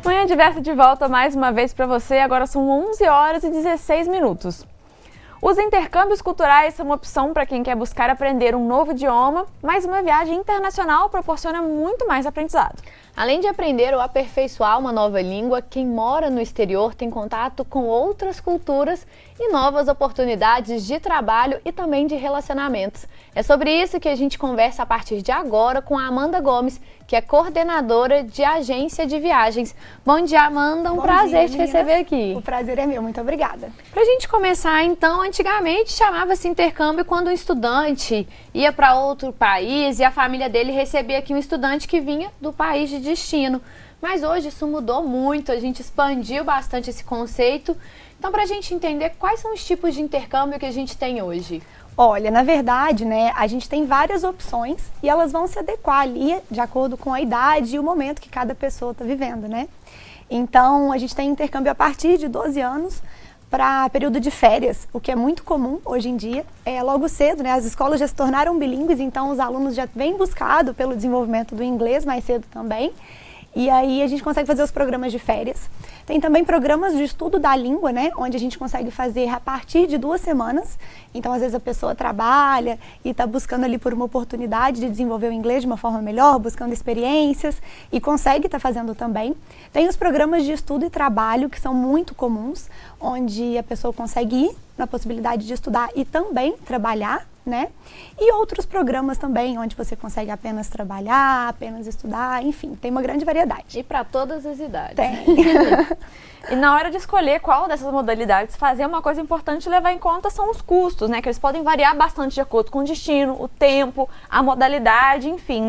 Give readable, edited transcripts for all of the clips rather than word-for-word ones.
Manhã Diversa de volta mais uma vez para você, agora são 11 horas e 16 minutos. Os intercâmbios culturais são uma opção para quem quer buscar aprender um novo idioma, mas uma viagem internacional proporciona muito mais aprendizado. Além de aprender ou aperfeiçoar uma nova língua, quem mora no exterior tem contato com outras culturas e novas oportunidades de trabalho e também de relacionamentos. É sobre isso que a gente conversa a partir de agora com a Amanda Gomes, que é coordenadora de agência de viagens. Bom dia, Amanda, um prazer te receber aqui. O prazer é meu, muito obrigada. Pra gente começar, então, antigamente chamava-se intercâmbio quando um estudante ia para outro país e a família dele recebia aqui um estudante que vinha do país de destino. Mas hoje isso mudou muito, a gente expandiu bastante esse conceito. Então, para a gente entender quais são os tipos de intercâmbio que a gente tem hoje. Olha, na verdade, a gente tem várias opções e elas vão se adequar ali de acordo com a idade e o momento que cada pessoa está vivendo, Então, a gente tem intercâmbio a partir de 12 anos para período de férias, o que é muito comum hoje em dia. Logo cedo, as escolas já se tornaram bilíngues, então os alunos já vêm buscado pelo desenvolvimento do inglês mais cedo também. E aí a gente consegue fazer os programas de férias. Tem também programas de estudo da língua, onde a gente consegue fazer a partir de 2 semanas. Então, às vezes a pessoa trabalha e está buscando ali por uma oportunidade de desenvolver o inglês de uma forma melhor, buscando experiências e consegue estar fazendo também. Tem os programas de estudo e trabalho que são muito comuns, onde a pessoa consegue ir na possibilidade de estudar e também trabalhar, E outros programas também, onde você consegue apenas trabalhar, apenas estudar, enfim, tem uma grande variedade. E para todas as idades. Tem. E na hora de escolher qual dessas modalidades fazer, uma coisa importante levar em conta são os custos, que eles podem variar bastante de acordo com o destino, o tempo, a modalidade, enfim,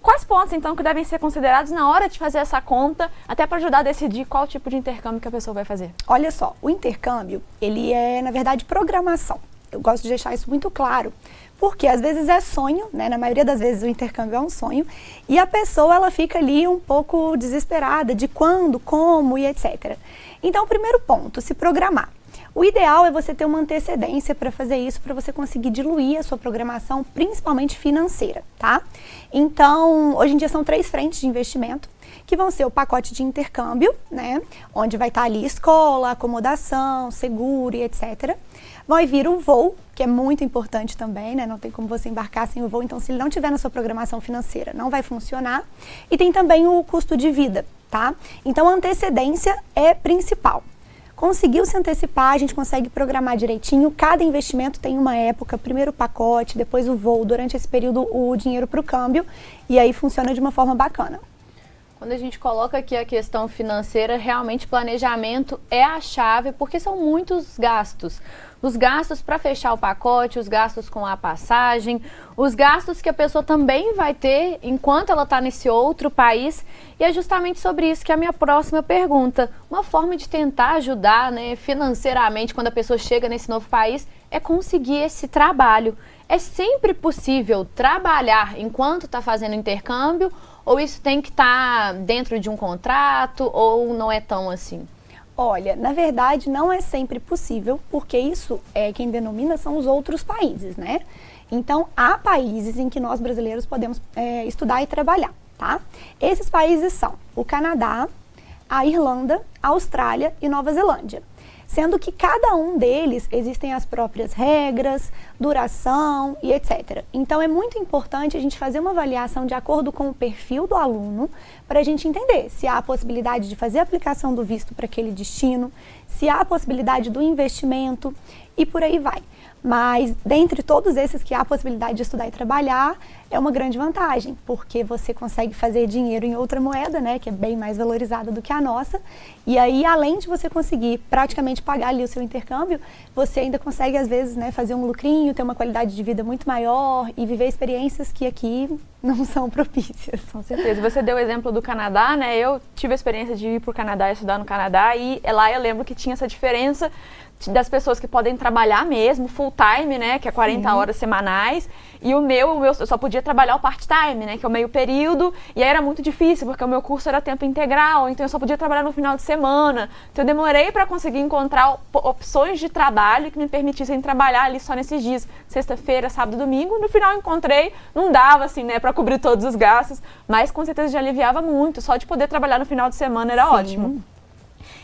Quais pontos, então, que devem ser considerados na hora de fazer essa conta, até para ajudar a decidir qual tipo de intercâmbio que a pessoa vai fazer? Olha só, o intercâmbio, ele é, na verdade, programação. Eu gosto de deixar isso muito claro, porque às vezes é sonho, na maioria das vezes o intercâmbio é um sonho, e a pessoa ela fica ali um pouco desesperada de quando, como e etc. Então, o primeiro ponto, se programar. O ideal é você ter uma antecedência para fazer isso, para você conseguir diluir a sua programação, principalmente financeira, Então, hoje em dia são 3 frentes de investimento, que vão ser o pacote de intercâmbio, onde vai estar ali escola, acomodação, seguro e etc. Vai vir o voo, que é muito importante também, Não tem como você embarcar sem o voo, então se ele não tiver na sua programação financeira, não vai funcionar. E tem também o custo de vida, Então, a antecedência é principal. Conseguiu se antecipar, a gente consegue programar direitinho, cada investimento tem uma época, primeiro o pacote, depois o voo, durante esse período o dinheiro para o câmbio, e aí funciona de uma forma bacana. Quando a gente coloca aqui a questão financeira, realmente planejamento é a chave, porque são muitos gastos. Os gastos para fechar o pacote, os gastos com a passagem, os gastos que a pessoa também vai ter enquanto ela está nesse outro país. E é justamente sobre isso que é a minha próxima pergunta. Uma forma de tentar ajudar financeiramente quando a pessoa chega nesse novo país é conseguir esse trabalho. É sempre possível trabalhar enquanto está fazendo intercâmbio? Ou isso tem que estar dentro de um contrato ou não é tão assim? Olha, na verdade não é sempre possível, porque isso quem denomina são os outros países, Então, há países em que nós brasileiros podemos estudar e trabalhar, Esses países são o Canadá, a Irlanda, a Austrália e Nova Zelândia. Sendo que cada um deles existem as próprias regras, duração e etc. Então, é muito importante a gente fazer uma avaliação de acordo com o perfil do aluno para a gente entender se há a possibilidade de fazer a aplicação do visto para aquele destino, se há a possibilidade do investimento e por aí vai. Mas, dentre todos esses que há a possibilidade de estudar e trabalhar, é uma grande vantagem, porque você consegue fazer dinheiro em outra moeda, que é bem mais valorizada do que a nossa, e aí, além de você conseguir praticamente pagar ali o seu intercâmbio, você ainda consegue, às vezes, fazer um lucrinho, ter uma qualidade de vida muito maior e viver experiências que aqui não são propícias. Com certeza. Você deu o exemplo do Canadá, Eu tive a experiência de ir para o Canadá e estudar no Canadá, e lá eu lembro que tinha essa diferença das pessoas que podem trabalhar mesmo, full time, que é 40 horas semanais, e o meu eu só podia trabalhar o part-time, né, que é o meio período, e aí era muito difícil, porque o meu curso era tempo integral, então eu só podia trabalhar no final de semana. Então eu demorei para conseguir encontrar opções de trabalho que me permitissem trabalhar ali só nesses dias, sexta-feira, sábado e domingo. No final eu encontrei, não dava assim, né, para cobrir todos os gastos, mas com certeza já aliviava muito, só de poder trabalhar no final de semana era ótimo.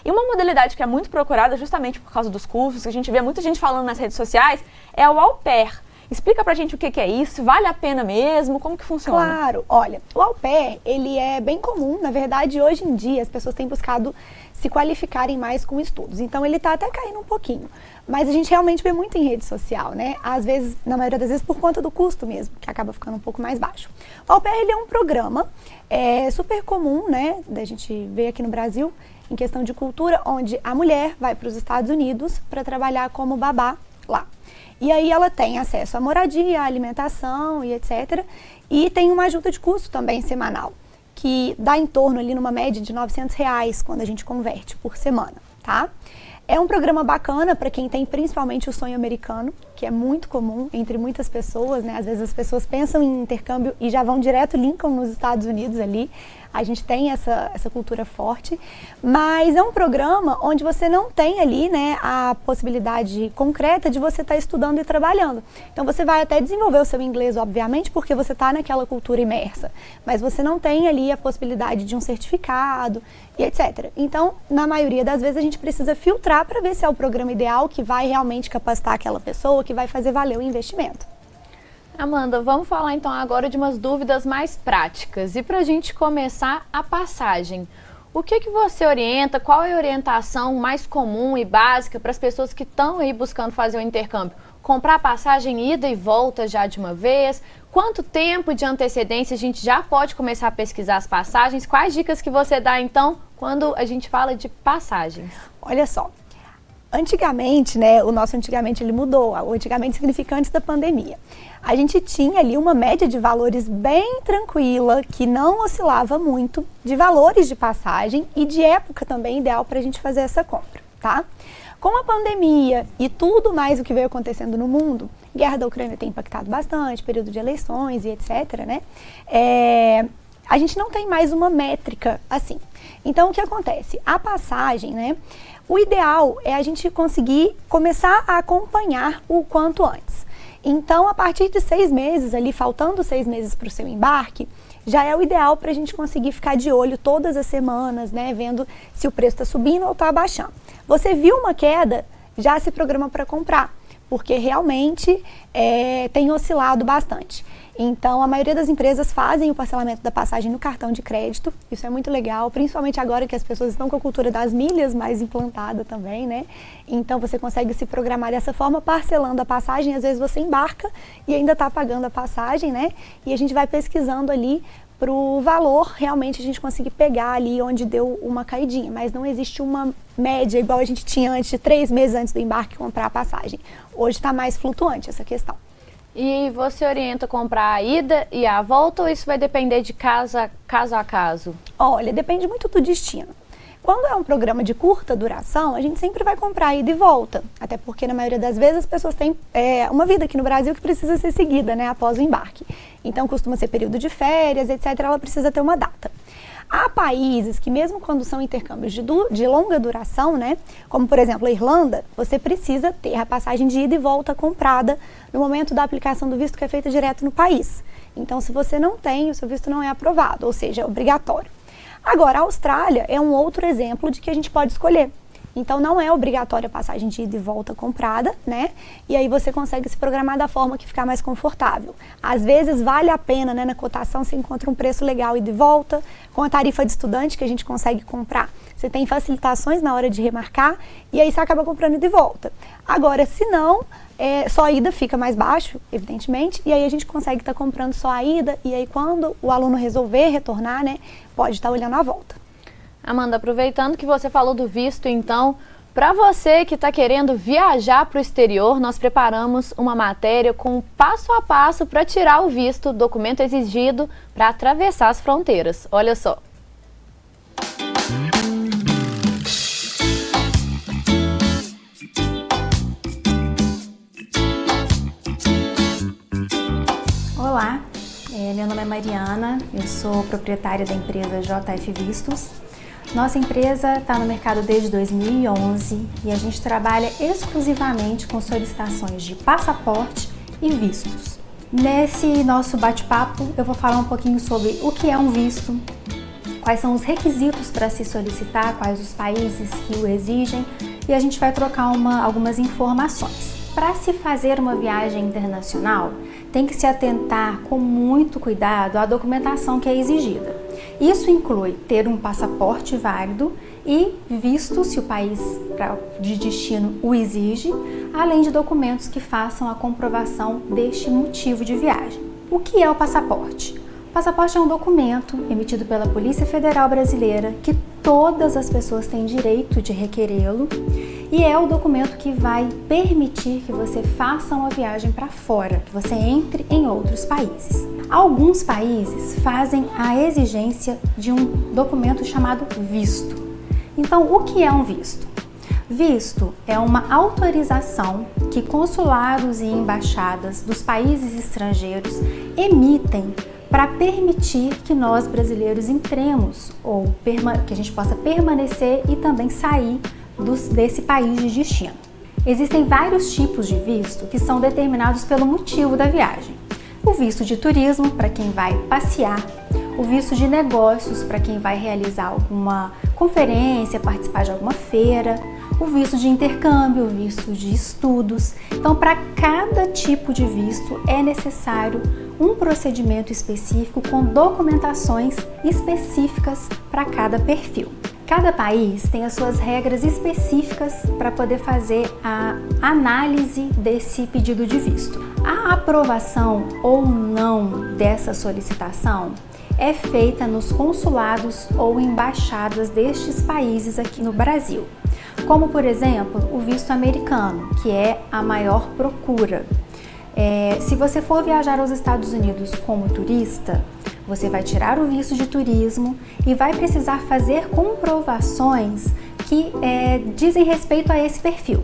E uma modalidade que é muito procurada justamente por causa dos cursos, que a gente vê muita gente falando nas redes sociais, é o au pair. Explica pra gente o que é isso, vale a pena mesmo, como que funciona? Claro, olha, o au pair, ele é bem comum, na verdade, hoje em dia as pessoas têm buscado se qualificarem mais com estudos, então ele tá até caindo um pouquinho, mas a gente realmente vê muito em rede social, né, às vezes, na maioria das vezes por conta do custo mesmo, que acaba ficando um pouco mais baixo. O au pair, ele é um programa super comum, né, da gente ver aqui no Brasil, em questão de cultura, onde a mulher vai para os Estados Unidos para trabalhar como babá lá. E aí ela tem acesso à moradia, à alimentação e etc. E tem uma ajuda de custo também semanal, que dá em torno ali numa média de R$900 quando a gente converte por semana, tá? É um programa bacana para quem tem principalmente o sonho americano, que é muito comum entre muitas pessoas, né? Às vezes as pessoas pensam em intercâmbio e já vão direto Lincoln nos Estados Unidos ali. A gente tem essa cultura forte, mas é um programa onde você não tem ali, né, a possibilidade concreta de você estar estudando e trabalhando. Então você vai até desenvolver o seu inglês, obviamente, porque você está naquela cultura imersa, mas você não tem ali a possibilidade de um certificado e etc. Então, na maioria das vezes, a gente precisa filtrar para ver se é o programa ideal que vai realmente capacitar aquela pessoa, que vai fazer valer o investimento. Amanda, vamos falar então agora de umas dúvidas mais práticas. E para a gente começar, a passagem. O que você orienta? Qual é a orientação mais comum e básica para as pessoas que estão aí buscando fazer o intercâmbio? Comprar passagem ida e volta já de uma vez? Quanto tempo de antecedência a gente já pode começar a pesquisar as passagens? Quais dicas que você dá então quando a gente fala de passagens? Olha só. Antigamente, né, o nosso antigamente ele mudou, o antigamente significa antes da pandemia. A gente tinha ali uma média de valores bem tranquila, que não oscilava muito, de valores de passagem e de época também ideal para a gente fazer essa compra, tá? Com a pandemia e tudo mais o que veio acontecendo no mundo, guerra da Ucrânia tem impactado bastante, período de eleições e etc, né? A gente não tem mais uma métrica assim. Então, o que acontece? A passagem, né? O ideal é a gente conseguir começar a acompanhar o quanto antes. Então, a partir de 6 meses, ali faltando 6 meses para o seu embarque, já é o ideal para a gente conseguir ficar de olho todas as semanas, né? Vendo se o preço está subindo ou está abaixando. Você viu uma queda, já se programa para comprar, porque realmente tem oscilado bastante. Então, a maioria das empresas fazem o parcelamento da passagem no cartão de crédito. Isso é muito legal, principalmente agora que as pessoas estão com a cultura das milhas mais implantada também, né? Então, você consegue se programar dessa forma, parcelando a passagem. Às vezes você embarca e ainda está pagando a passagem, né? E a gente vai pesquisando ali para o valor realmente a gente conseguir pegar ali onde deu uma caidinha. Mas não existe uma média igual a gente tinha antes, de 3 meses antes do embarque, comprar a passagem. Hoje está mais flutuante essa questão. E você orienta comprar a ida e a volta ou isso vai depender de caso a caso? Olha, depende muito do destino. Quando é um programa de curta duração, a gente sempre vai comprar ida e volta. Até porque, na maioria das vezes, as pessoas têm uma vida aqui no Brasil que precisa ser seguida, né, após o embarque. Então, costuma ser período de férias, etc. Ela precisa ter uma data. Há países que, mesmo quando são intercâmbios de longa duração, né, como, por exemplo, a Irlanda, você precisa ter a passagem de ida e volta comprada no momento da aplicação do visto, que é feita direto no país. Então, se você não tem, o seu visto não é aprovado, ou seja, é obrigatório. Agora, a Austrália é um outro exemplo de que a gente pode escolher. Então, não é obrigatória a passagem de ida e volta comprada, né? E aí você consegue se programar da forma que ficar mais confortável. Às vezes, vale a pena, né? Na cotação, você encontra um preço legal ida e volta. Com a tarifa de estudante que a gente consegue comprar, você tem facilitações na hora de remarcar e aí você acaba comprando ida e volta. Agora, se não, só a ida fica mais baixo, evidentemente, e aí a gente consegue estar comprando só a ida e aí quando o aluno resolver retornar, né? Pode estar olhando a volta. Amanda, aproveitando que você falou do visto, então, para você que está querendo viajar para o exterior, nós preparamos uma matéria com passo a passo para tirar o visto, documento exigido para atravessar as fronteiras. Olha só. Olá, Mariana, eu sou proprietária da empresa JF Vistos. Nossa empresa está no mercado desde 2011 e a gente trabalha exclusivamente com solicitações de passaporte e vistos. Nesse nosso bate-papo eu vou falar um pouquinho sobre o que é um visto, quais são os requisitos para se solicitar, quais os países que o exigem e a gente vai trocar algumas informações. Para se fazer uma viagem internacional, tem que se atentar com muito cuidado à documentação que é exigida. Isso inclui ter um passaporte válido e visto, se o país de destino o exige, além de documentos que façam a comprovação deste motivo de viagem. O que é o passaporte? O passaporte é um documento emitido pela Polícia Federal Brasileira que todas as pessoas têm direito de requerê-lo e é o documento que vai permitir que você faça uma viagem para fora, que você entre em outros países. Alguns países fazem a exigência de um documento chamado visto. Então, o que é um visto? Visto é uma autorização que consulados e embaixadas dos países estrangeiros emitem para permitir que nós brasileiros entremos ou que a gente possa permanecer e também sair desse país de destino. Existem vários tipos de visto que são determinados pelo motivo da viagem. O visto de turismo, para quem vai passear, o visto de negócios, para quem vai realizar alguma conferência, participar de alguma feira, o visto de intercâmbio, o visto de estudos. Então, para cada tipo de visto é necessário um procedimento específico com documentações específicas para cada perfil. Cada país tem as suas regras específicas para poder fazer a análise desse pedido de visto. A aprovação ou não dessa solicitação é feita nos consulados ou embaixadas destes países aqui no Brasil, como por exemplo o visto americano, que é a maior procura. Se você for viajar aos Estados Unidos como turista, você vai tirar o visto de turismo e vai precisar fazer comprovações que dizem respeito a esse perfil.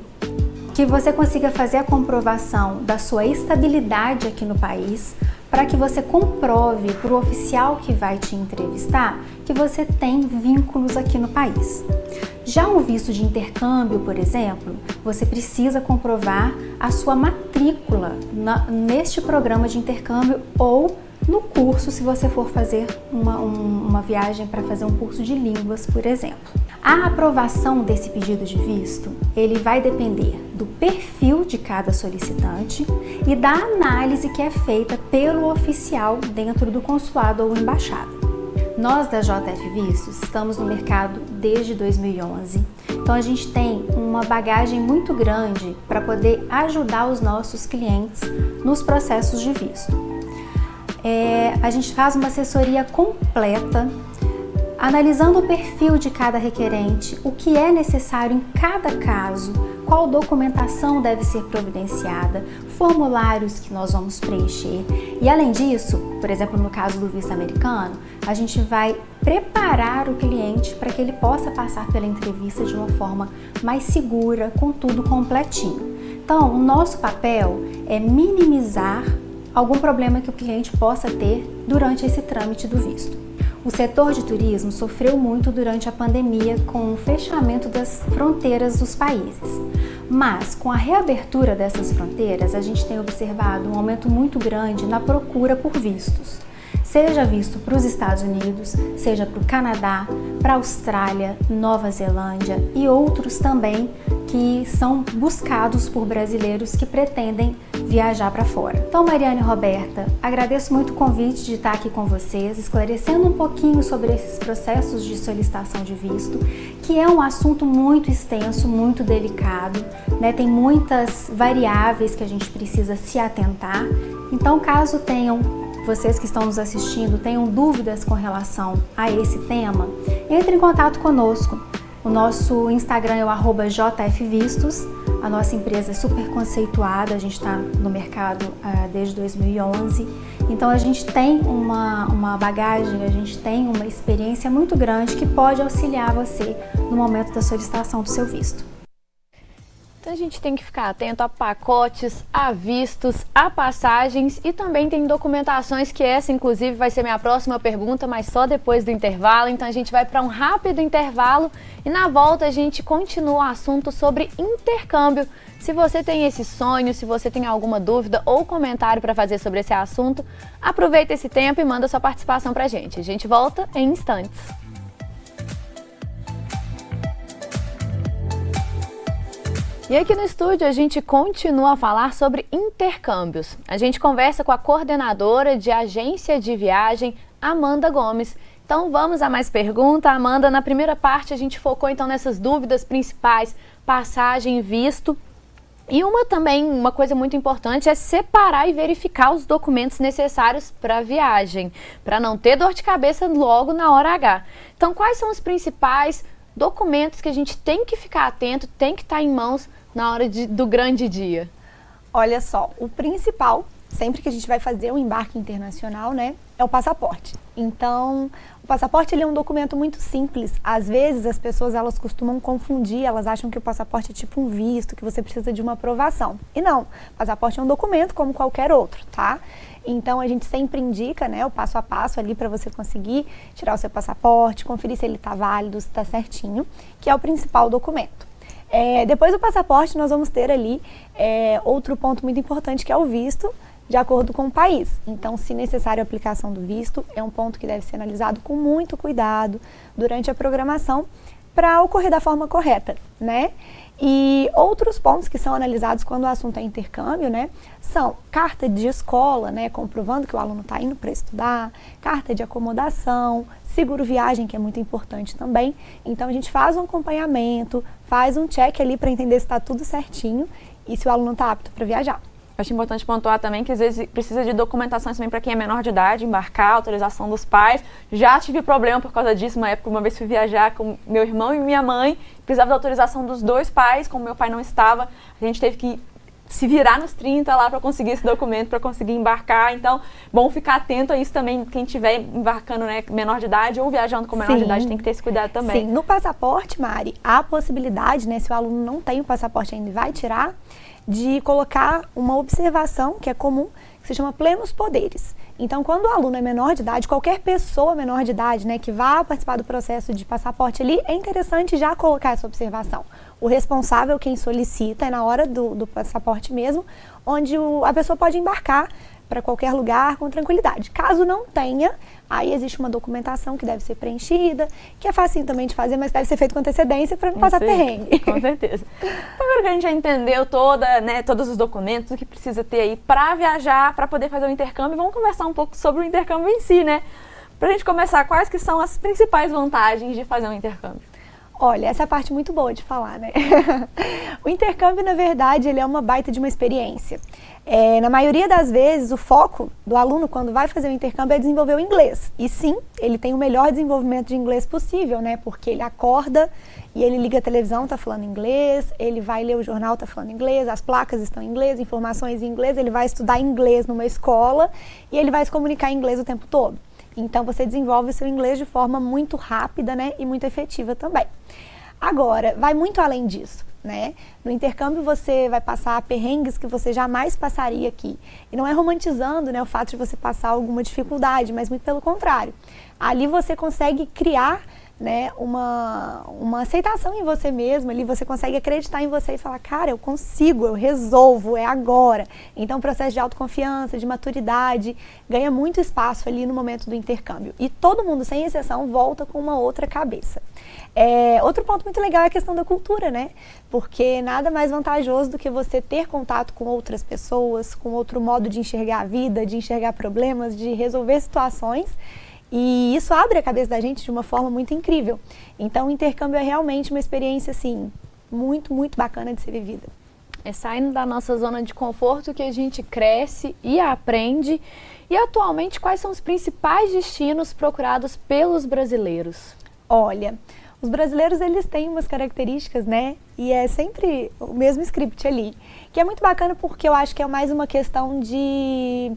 Que você consiga fazer a comprovação da sua estabilidade aqui no país, para que você comprove para o oficial que vai te entrevistar que você tem vínculos aqui no país. Já um visto de intercâmbio, por exemplo, você precisa comprovar a sua matrícula neste programa de intercâmbio ou no curso, se você for fazer uma viagem para fazer um curso de línguas, por exemplo. A aprovação desse pedido de visto, ele vai depender do perfil de cada solicitante e da análise que é feita pelo oficial dentro do consulado ou embaixada. Nós da JF Vistos estamos no mercado desde 2011, então a gente tem uma bagagem muito grande para poder ajudar os nossos clientes nos processos de visto. A gente faz uma assessoria completa, analisando o perfil de cada requerente, o que é necessário em cada caso, qual documentação deve ser providenciada, formulários que nós vamos preencher. E além disso, por exemplo, no caso do visto americano, a gente vai preparar o cliente para que ele possa passar pela entrevista de uma forma mais segura, com tudo completinho. Então, o nosso papel é minimizar algum problema que o cliente possa ter durante esse trâmite do visto. O setor de turismo sofreu muito durante a pandemia com o fechamento das fronteiras dos países. Mas, com a reabertura dessas fronteiras, a gente tem observado um aumento muito grande na procura por vistos. Seja visto para os Estados Unidos, seja para o Canadá, para a Austrália, Nova Zelândia e outros também que são buscados por brasileiros que pretendem viajar para fora. Então, Mariana e Roberta, agradeço muito o convite de estar aqui com vocês, esclarecendo um pouquinho sobre esses processos de solicitação de visto, que é um assunto muito extenso, muito delicado, né? Tem muitas variáveis que a gente precisa se atentar. Então, caso vocês que estão nos assistindo tenham dúvidas com relação a esse tema, entre em contato conosco. O nosso Instagram é o @jfvistos. A nossa empresa é super conceituada, a gente está no mercado desde 2011. Então a gente tem uma bagagem, a gente tem uma experiência muito grande que pode auxiliar você no momento da solicitação do seu visto. Então a gente tem que ficar atento a pacotes, a vistos, a passagens e também tem documentações, que essa inclusive vai ser minha próxima pergunta, mas só depois do intervalo. Então a gente vai para um rápido intervalo e na volta a gente continua o assunto sobre intercâmbio. Se você tem esse sonho, se você tem alguma dúvida ou comentário para fazer sobre esse assunto, aproveita esse tempo e manda sua participação para a gente. A gente volta em instantes. E aqui no estúdio a gente continua a falar sobre intercâmbios. A gente conversa com a coordenadora de agência de viagem, Amanda Gomes. Então vamos a mais pergunta. Amanda, na primeira parte a gente focou então nessas dúvidas principais, passagem, visto. E uma coisa muito importante é separar e verificar os documentos necessários para a viagem, para não ter dor de cabeça logo na hora H. Então quais são os principais documentos que a gente tem que ficar atento, tem que estar em mãos na hora do grande dia? Olha só, o principal, sempre que a gente vai fazer um embarque internacional, né, é o passaporte. Então, o passaporte ele é um documento muito simples. Às vezes as pessoas elas costumam confundir, elas acham que o passaporte é tipo um visto, que você precisa de uma aprovação. E não, o passaporte é um documento como qualquer outro, tá? Então a gente sempre indica, né, o passo a passo ali para você conseguir tirar o seu passaporte, conferir se ele está válido, se está certinho, que é o principal documento. Depois do passaporte nós vamos ter ali outro ponto muito importante, que é o visto, de acordo com o país. Então, se necessário a aplicação do visto, é um ponto que deve ser analisado com muito cuidado durante a programação para ocorrer da forma correta, né? E outros pontos que são analisados quando o assunto é intercâmbio, né, são carta de escola, né, comprovando que o aluno está indo para estudar, carta de acomodação, seguro viagem, que é muito importante também. Então a gente faz um acompanhamento, faz um check ali para entender se está tudo certinho e se o aluno está apto para viajar. Acho importante pontuar também que às vezes precisa de documentações também para quem é menor de idade, embarcar, autorização dos pais. Já tive problema por causa disso, uma vez fui viajar com meu irmão e minha mãe, precisava da autorização dos dois pais, como meu pai não estava, a gente teve que se virar nos 30 lá para conseguir esse documento, para conseguir embarcar. Então, bom ficar atento a isso também, quem estiver embarcando, né, menor de idade ou viajando com menor de idade tem que ter esse cuidado também. Sim, no passaporte, Mari, há a possibilidade, né, se o aluno não tem o passaporte ainda e vai tirar, de colocar uma observação que é comum, que se chama plenos poderes. Então, quando o aluno é menor de idade, qualquer pessoa menor de idade, né, que vá participar do processo de passaporte ali, é interessante já colocar essa observação. O responsável, quem solicita, é na hora do passaporte mesmo, onde a pessoa pode embarcar para qualquer lugar com tranquilidade. Caso não tenha, aí existe uma documentação que deve ser preenchida, que é facinho também de fazer, mas deve ser feito com antecedência para não passar perrengue. Com certeza. Então, agora que a gente já entendeu todos os documentos, o que precisa ter aí para viajar, para poder fazer o intercâmbio, vamos conversar um pouco sobre o intercâmbio em si, né? Para a gente começar, quais que são as principais vantagens de fazer um intercâmbio? Olha, essa é a parte muito boa de falar, né? O intercâmbio, na verdade, ele é uma baita de uma experiência. Na maioria das vezes, o foco do aluno, quando vai fazer o intercâmbio, é desenvolver o inglês. E sim, ele tem o melhor desenvolvimento de inglês possível, né? Porque ele acorda e ele liga a televisão, tá falando inglês, ele vai ler o jornal, tá falando inglês, as placas estão em inglês, informações em inglês, ele vai estudar inglês numa escola e ele vai se comunicar em inglês o tempo todo. Então, você desenvolve o seu inglês de forma muito rápida, né, e muito efetiva também. Agora, vai muito além disso, né? No intercâmbio, você vai passar perrengues que você jamais passaria aqui. E não é romantizando, né, o fato de você passar alguma dificuldade, mas muito pelo contrário. Ali você consegue criar, né, uma aceitação em você mesmo, ali você consegue acreditar em você e falar, cara, eu consigo, eu resolvo, é agora. Então o processo de autoconfiança, de maturidade, ganha muito espaço ali no momento do intercâmbio. E todo mundo, sem exceção, volta com uma outra cabeça. Outro ponto muito legal é a questão da cultura, né? Porque nada mais vantajoso do que você ter contato com outras pessoas, com outro modo de enxergar a vida, de enxergar problemas, de resolver situações. E isso abre a cabeça da gente de uma forma muito incrível. Então, o intercâmbio é realmente uma experiência, assim, muito, muito bacana de ser vivida. É saindo da nossa zona de conforto que a gente cresce e aprende. E, atualmente, quais são os principais destinos procurados pelos brasileiros? Olha, os brasileiros, eles têm umas características, né? E é sempre o mesmo script ali. Que é muito bacana porque eu acho que é mais uma questão de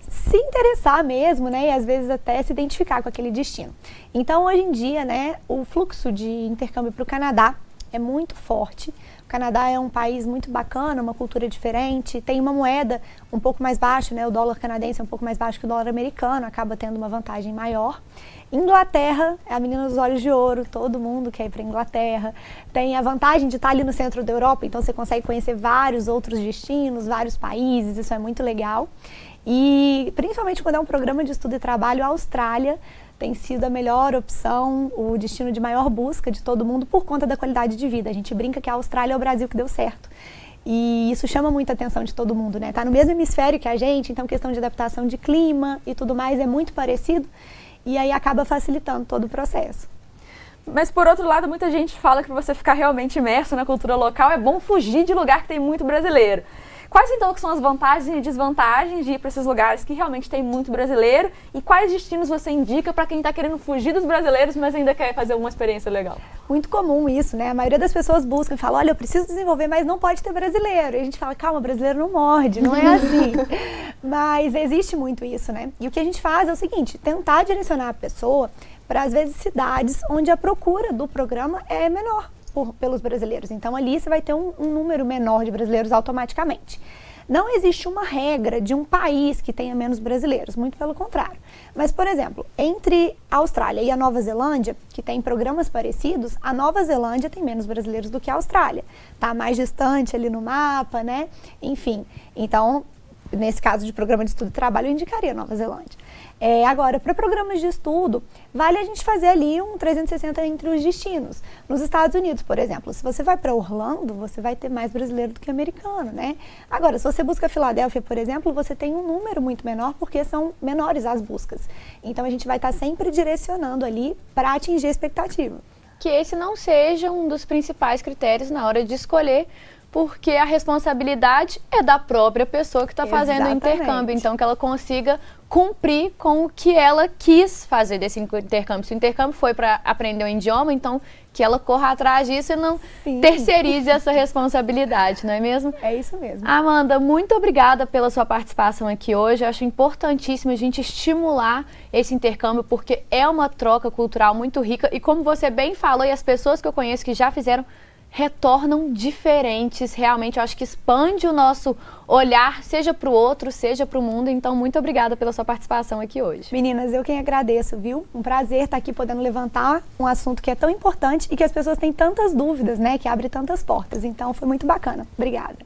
se interessar mesmo, né, e às vezes até se identificar com aquele destino. Então, hoje em dia, né, o fluxo de intercâmbio para o Canadá é muito forte. O Canadá é um país muito bacana, uma cultura diferente, tem uma moeda um pouco mais baixa, né? O dólar canadense é um pouco mais baixo que o dólar americano, acaba tendo uma vantagem maior. Inglaterra é a menina dos olhos de ouro, todo mundo quer ir para a Inglaterra. Tem a vantagem de estar ali no centro da Europa, então você consegue conhecer vários outros destinos, vários países, isso é muito legal. E principalmente quando é um programa de estudo e trabalho, a Austrália tem sido a melhor opção, o destino de maior busca de todo mundo por conta da qualidade de vida. A gente brinca que a Austrália é o Brasil que deu certo. E isso chama muita atenção de todo mundo, né? Tá no mesmo hemisfério que a gente, então questão de adaptação de clima e tudo mais é muito parecido. E aí acaba facilitando todo o processo. Mas por outro lado, muita gente fala que para você ficar realmente imerso na cultura local é bom fugir de lugar que tem muito brasileiro. Quais então que são as vantagens e desvantagens de ir para esses lugares que realmente tem muito brasileiro e quais destinos você indica para quem está querendo fugir dos brasileiros, mas ainda quer fazer uma experiência legal? Muito comum isso, né? A maioria das pessoas busca e fala, olha, eu preciso desenvolver, mas não pode ter brasileiro. E a gente fala, calma, brasileiro não morde, não é assim. Mas existe muito isso, né? E o que a gente faz é o seguinte, tentar direcionar a pessoa para, às vezes, cidades onde a procura do programa é menor pelos brasileiros. Então, ali você vai ter um número menor de brasileiros automaticamente. Não existe uma regra de um país que tenha menos brasileiros, muito pelo contrário. Mas, por exemplo, entre a Austrália e a Nova Zelândia, que tem programas parecidos, a Nova Zelândia tem menos brasileiros do que a Austrália. Tá mais distante ali no mapa, né? Enfim, então, nesse caso de programa de estudo e trabalho, eu indicaria a Nova Zelândia. Agora, para programas de estudo, vale a gente fazer ali um 360 entre os destinos. Nos Estados Unidos, por exemplo, se você vai para Orlando, você vai ter mais brasileiro do que americano, né? Agora, se você busca Filadélfia, por exemplo, você tem um número muito menor porque são menores as buscas. Então, a gente vai estar sempre direcionando ali para atingir a expectativa. Que esse não seja um dos principais critérios na hora de escolher, porque a responsabilidade é da própria pessoa que está fazendo o intercâmbio, então que ela consiga cumprir com o que ela quis fazer desse intercâmbio. Se o intercâmbio foi para aprender um idioma, então que ela corra atrás disso e não terceirize essa responsabilidade, não é mesmo? É isso mesmo. Amanda, muito obrigada pela sua participação aqui hoje. Eu acho importantíssimo a gente estimular esse intercâmbio, porque é uma troca cultural muito rica e como você bem falou, e as pessoas que eu conheço que já fizeram, retornam diferentes, realmente eu acho que expande o nosso olhar, seja para o outro, seja para o mundo, então muito obrigada pela sua participação aqui hoje. Meninas, eu quem agradeço, viu? Um prazer estar aqui podendo levantar um assunto que é tão importante e que as pessoas têm tantas dúvidas, né, que abre tantas portas, então foi muito bacana. Obrigada.